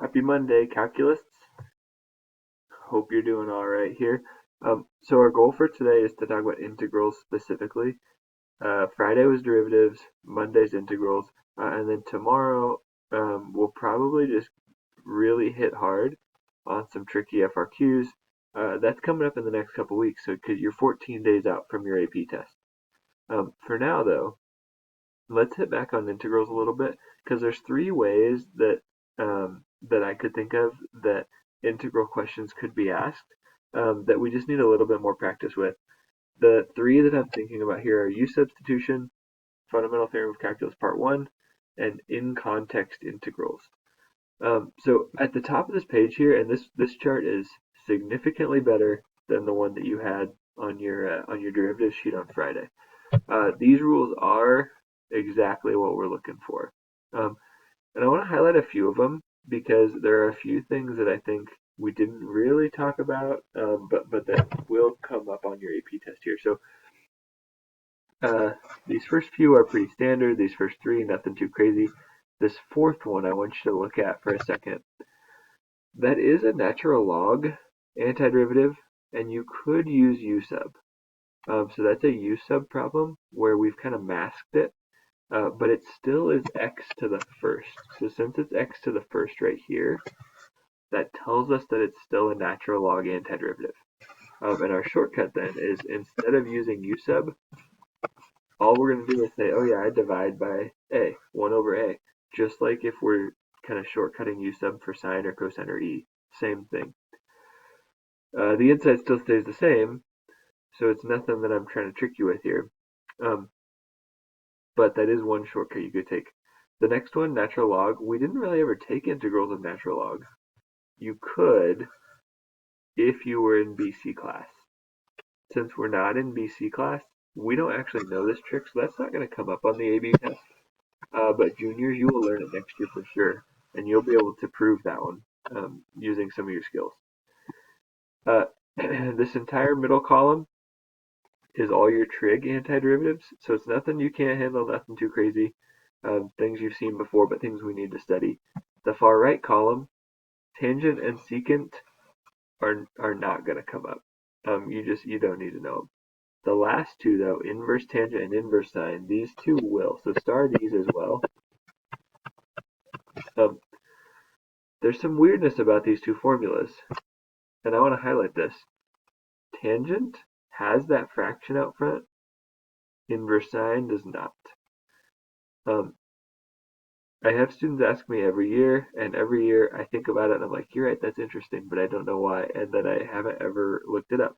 Happy Monday, calculists. Hope you're doing all right here. So our goal for today is to talk about integrals specifically. Friday was derivatives, Monday's integrals, and then tomorrow we'll probably just really hit hard on some tricky FRQs. That's coming up in the next couple weeks, so because you're 14 days out from your AP test. For now, though, let's hit back on integrals a little bit because there's three ways that I could think of that integral questions could be asked that we just need a little bit more practice with. The three that I'm thinking about here are use substitution, fundamental theorem of calculus part 1, and in context integrals. So at the top of this page here, and this chart is significantly better than the one that you had on your derivative sheet on Friday. These rules are exactly what we're looking for. And I want to highlight a few of them because there are a few things that I think we didn't really talk about, but that will come up on your AP test here. So these first few are pretty standard. These first three, nothing too crazy. This fourth one I want you to look at for a second. That is a natural log antiderivative, and you could use u sub. So that's a u sub problem where we've kind of masked it. But it still is x to the first. So since it's x to the first right here, that tells us that it's still a natural log antiderivative. And our shortcut then is instead of using u sub, all we're going to do is say, oh yeah, I divide by a, 1 over a. Just like if we're kind of shortcutting u sub for sine or cosine or e. Same thing. The inside still stays the same, so it's nothing that I'm trying to trick you with here. But that is one shortcut you could take. The next one, natural log, we didn't really ever take integrals of natural log. You could if you were in BC class. Since we're not in BC class, we don't actually know this trick, so that's not going to come up on the AB test. But juniors, you will learn it next year for sure, and you'll be able to prove that one using some of your skills. This entire middle column is all your trig antiderivatives, so it's nothing you can't handle, nothing too crazy, things you've seen before, but things we need to study. The far right column, tangent and secant are not going to come up. You don't need to know them. The last two though, inverse tangent and inverse sine, these two will, so star these as well. There's some weirdness about these two formulas, and I want to highlight this. Tangent has that fraction out front, inverse sine does not. I have students ask me every year, and every year I think about it and I'm like, you're right, that's interesting, but I don't know why, and then I haven't ever looked it up.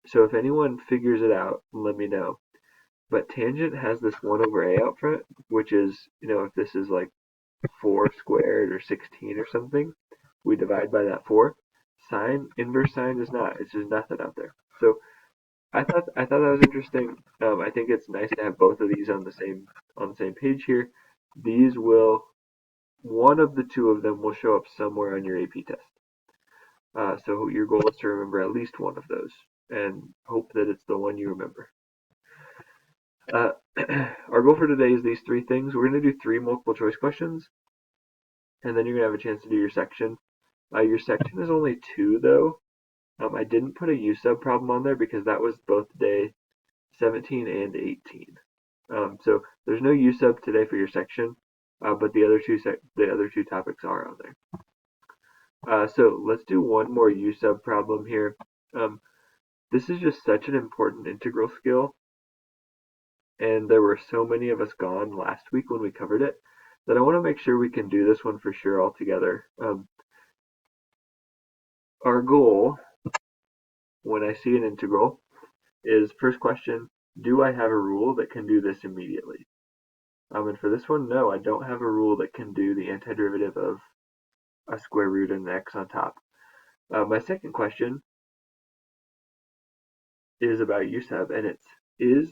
So if anyone figures it out, let me know. But tangent has this 1 over a out front, which is, if this is like 4 squared or 16 or something, we divide by that 4. Sine, inverse sine does not. It's just nothing out there. So I thought that was interesting. I think it's nice to have both of these on the same page here. These will, one of the two of them will show up somewhere on your AP test. So your goal is to remember at least one of those, and hope that it's the one you remember. Our goal for today is these three things. We're going to do 3 multiple choice questions, and then you're going to have a chance to do your section. Your section is only 2 though. I didn't put a U sub problem on there because that was both day 17 and 18. So there's no U sub today for your section, but the other two topics are on there. So let's do one more U sub problem here. This is just such an important integral skill, and there were so many of us gone last week when we covered it that I want to make sure we can do this one for sure all together. Our goal when I see an integral is, first question, do I have a rule that can do this immediately? And for this one, no, I don't have a rule that can do the antiderivative of a square root and an x on top. My second question is about u sub, and it's, is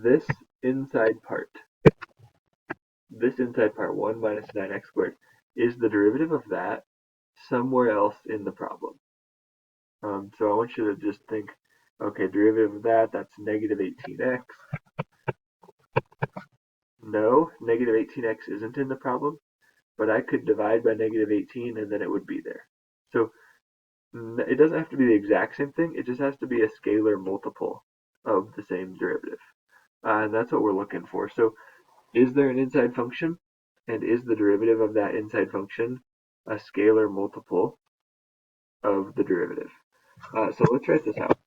this inside part 1 minus 9x squared, is the derivative of that somewhere else in the problem? So I want you to just think, okay, derivative of that's negative 18x. No, negative 18x isn't in the problem, but I could divide by -18 and then it would be there. So it doesn't have to be the exact same thing, it just has to be a scalar multiple of the same derivative. And that's what we're looking for. So is there an inside function? And is the derivative of that inside function a scalar multiple of the derivative? So let's write this out.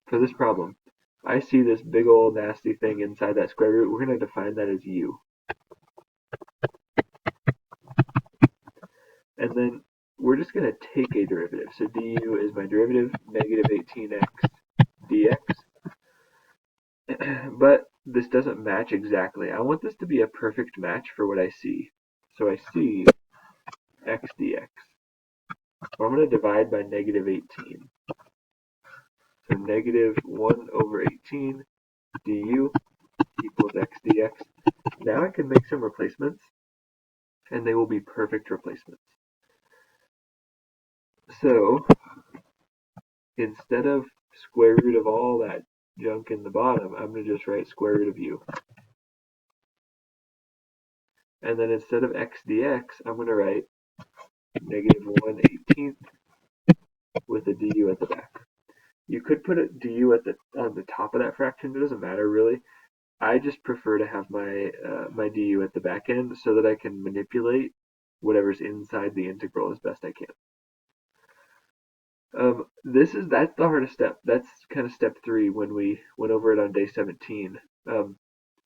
For this problem, I see this big old nasty thing inside that square root. We're going to define that as u. And then we're just going to take a derivative. So du is my derivative, -18x dx. But this doesn't match exactly. I want this to be a perfect match for what I see. So I see x dx. Well, I'm going to divide by -18. So -1/18 du equals x dx. Now I can make some replacements, and they will be perfect replacements. So instead of square root of all that junk in the bottom, I'm going to just write square root of u. And then instead of x dx, I'm going to write -1/18 with a du at the back. You could put a du on the top of that fraction. It doesn't matter really. I just prefer to have my my du at the back end so that I can manipulate whatever's inside the integral as best I can. That's the hardest step. That's kind of step 3 when we went over it on day 17.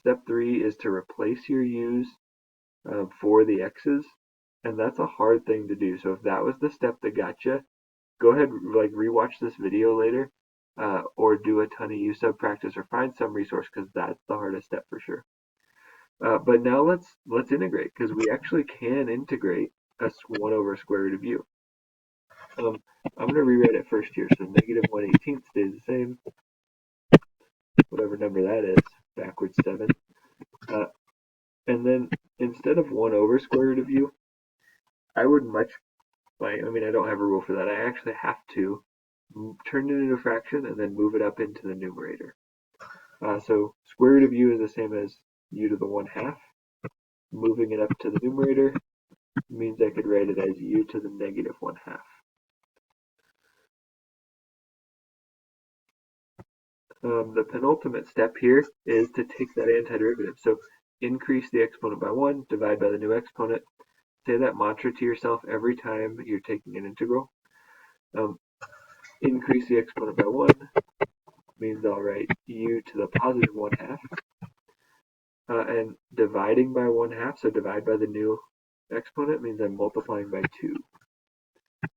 Step 3 is to replace your u's for the x's, and that's a hard thing to do. So if that was the step that got you, go ahead, like, rewatch this video later, or do a ton of u sub practice, or find some resource, because that's the hardest step for sure. But now let's integrate, because we actually can integrate a 1 over square root of u. I'm going to rewrite it first here. So -1/18 stays the same, whatever number that is, backwards 7. And then instead of 1 over square root of u, I would I don't have a rule for that. I actually have to turn it into a fraction and then move it up into the numerator. So square root of u is the same as u to the 1/2. Moving it up to the numerator means I could write it as u to the -1/2. The penultimate step here is to take that antiderivative. So increase the exponent by 1, divide by the new exponent. Say that mantra to yourself every time you're taking an integral. Increase the exponent by 1 means I'll write u to the positive 1/2. And dividing by 1/2, so divide by the new exponent, means I'm multiplying by 2.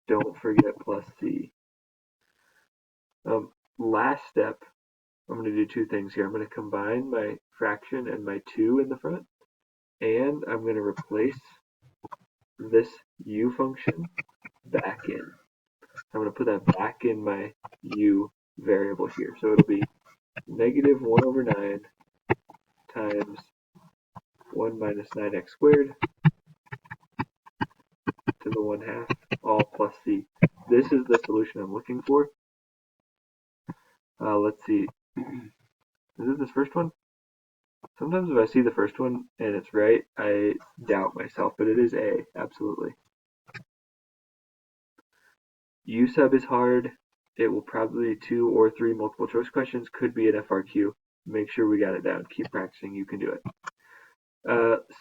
Don't forget plus c. Last step, I'm going to do 2 things here. I'm going to combine my fraction and my 2 in the front, and I'm going to replace this u function back in. I'm going to put that back in my u variable here. So it'll be -1/9 times 1 minus 9x squared to the 1/2, all plus c. This is the solution I'm looking for. Let's see. Is it this first one? Sometimes if I see the first one and it's right, I doubt myself, but it is A, absolutely. U sub is hard. It will probably 2 or 3 multiple choice questions, could be an FRQ. Make sure we got it down. Keep practicing, you can do it.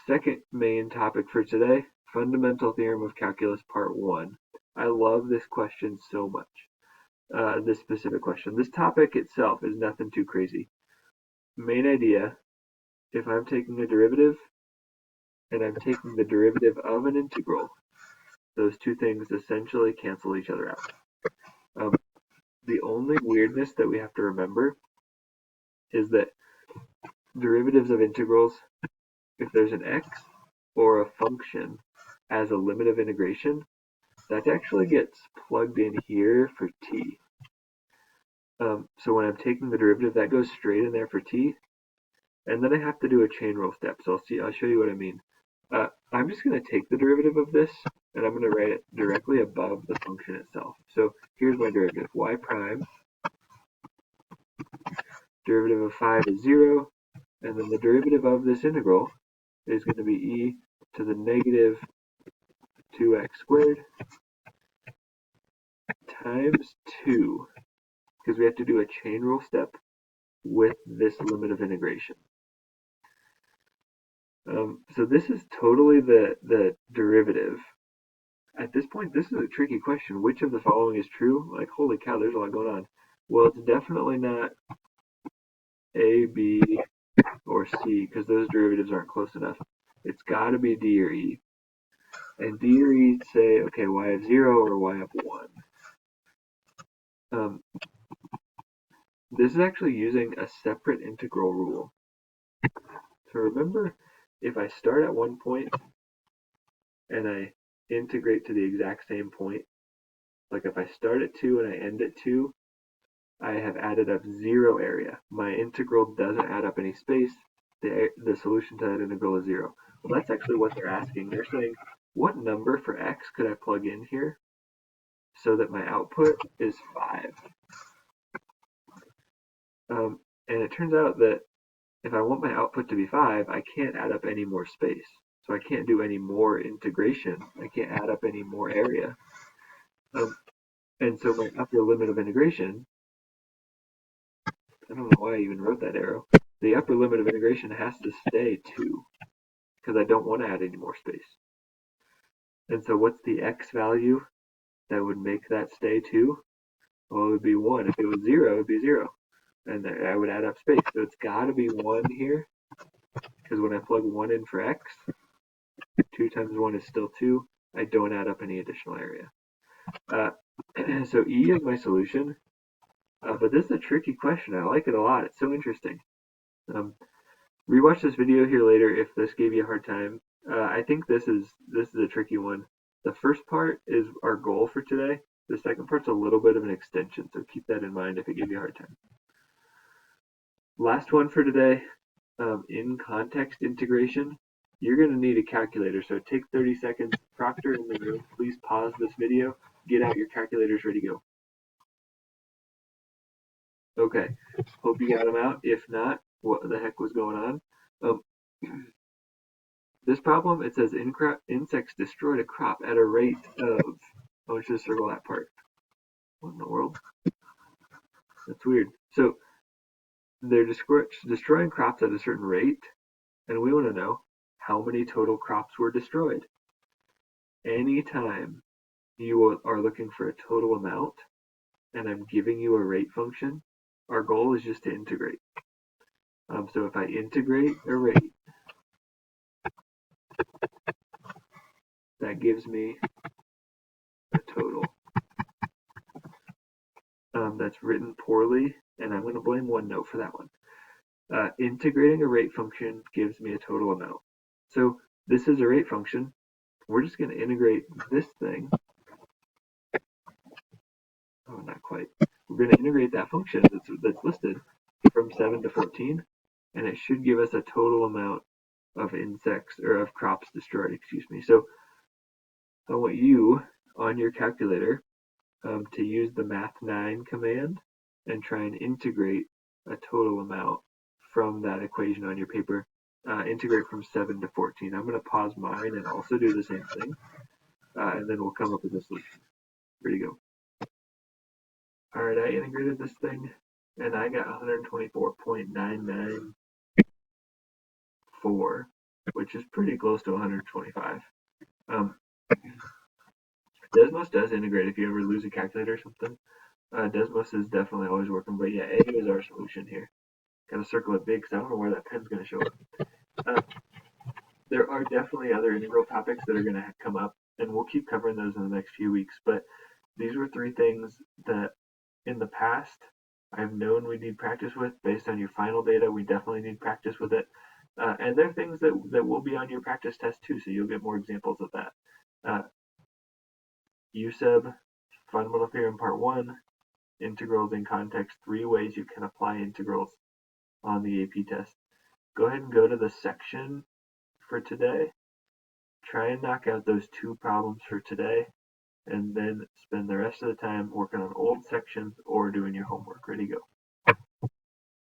Second main topic for today, Fundamental Theorem of Calculus Part 1. I love this question so much, this specific question. This topic itself is nothing too crazy. Main idea, if I'm taking a derivative and I'm taking the derivative of an integral, those two things essentially cancel each other out. The only weirdness that we have to remember is that derivatives of integrals, if there's an x or a function as a limit of integration, that actually gets plugged in here for t. So when I'm taking the derivative, that goes straight in there for t, and then I have to do a chain rule step. So I'll show you what I mean. I'm just going to take the derivative of this, and I'm going to write it directly above the function itself. So here's my derivative, y prime. Derivative of 5 is 0, and then the derivative of this integral is going to be e to the negative 2x squared times 2, because we have to do a chain rule step with this limit of integration. So this is totally the derivative. At this point, this is a tricky question. Which of the following is true? Like, holy cow, there's a lot going on. Well, it's definitely not A, B, or C, because those derivatives aren't close enough. It's got to be D or E. And D or E say, okay, y of 0 or y of 1. This is actually using a separate integral rule. So remember, if I start at one point and I integrate to the exact same point, like if I start at 2 and I end at 2, I have added up 0 area. My integral doesn't add up any space. The solution to that integral is 0. Well, that's actually what they're asking. They're saying, what number for x could I plug in here so that my output is 5? And it turns out that if I want my output to be 5, I can't add up any more space. So I can't do any more integration. I can't add up any more area. And so my upper limit of integration, I don't know why I even wrote that arrow. The upper limit of integration has to stay 2, because I don't want to add any more space. And so what's the x value that would make that stay 2? Well, it would be 1. If it was 0, it would be 0. And I would add up space. So it's got to be 1 here, because when I plug 1 in for x, 2 times 1 is still 2. I don't add up any additional area. So E is my solution. But this is a tricky question. I like it a lot. It's so interesting. Rewatch this video here later if this gave you a hard time. I think this is a tricky one. The first part is our goal for today. The second part's a little bit of an extension, so keep that in mind if it gave you a hard time. Last one for today, in context integration. You're going to need a calculator, so take 30 seconds. Proctor in the room, please pause this video. Get out your calculators, ready to go. Okay, hope you got them out. If not, what the heck was going on? This problem, it says insects destroyed a crop at a rate of, I want you to circle that part. What in the world? That's weird. So they're destroying crops at a certain rate, and we want to know how many total crops were destroyed. Anytime you are looking for a total amount, and I'm giving you a rate function, our goal is just to integrate. So if I integrate a rate, that gives me a total. That's written poorly, and I'm going to blame OneNote for that one. Integrating a rate function gives me a total amount. So this is a rate function. We're just going to integrate this thing. Oh, not quite. We're going to integrate that function that's listed from 7 to 14, and it should give us a total amount of insects, or of crops destroyed, excuse me. So I want you, on your calculator, to use the math9 command and try and integrate a total amount from that equation on your paper. Integrate from 7 to 14. I'm going to pause mine and also do the same thing, and then we'll come up with a solution. Ready to go. All right, I integrated this thing, and I got 124.994, which is pretty close to 125. Desmos does integrate if you ever lose a calculator or something. Desmos is definitely always working, but yeah, A is our solution here. Gotta circle it big because I don't know where that pen's gonna show up. There are definitely other integral topics that are gonna come up, and we'll keep covering those in the next few weeks, but these were 3 things that in the past I've known we need practice with. Based on your final data, we definitely need practice with it. And they're things that will be on your practice test too, so you'll get more examples of that. USEB, Fundamental Theorem Part 1, Integrals in Context, 3 ways you can apply integrals on the AP test. Go ahead and go to the section for today. Try and knock out those 2 problems for today, and then spend the rest of the time working on old sections or doing your homework. Ready to go.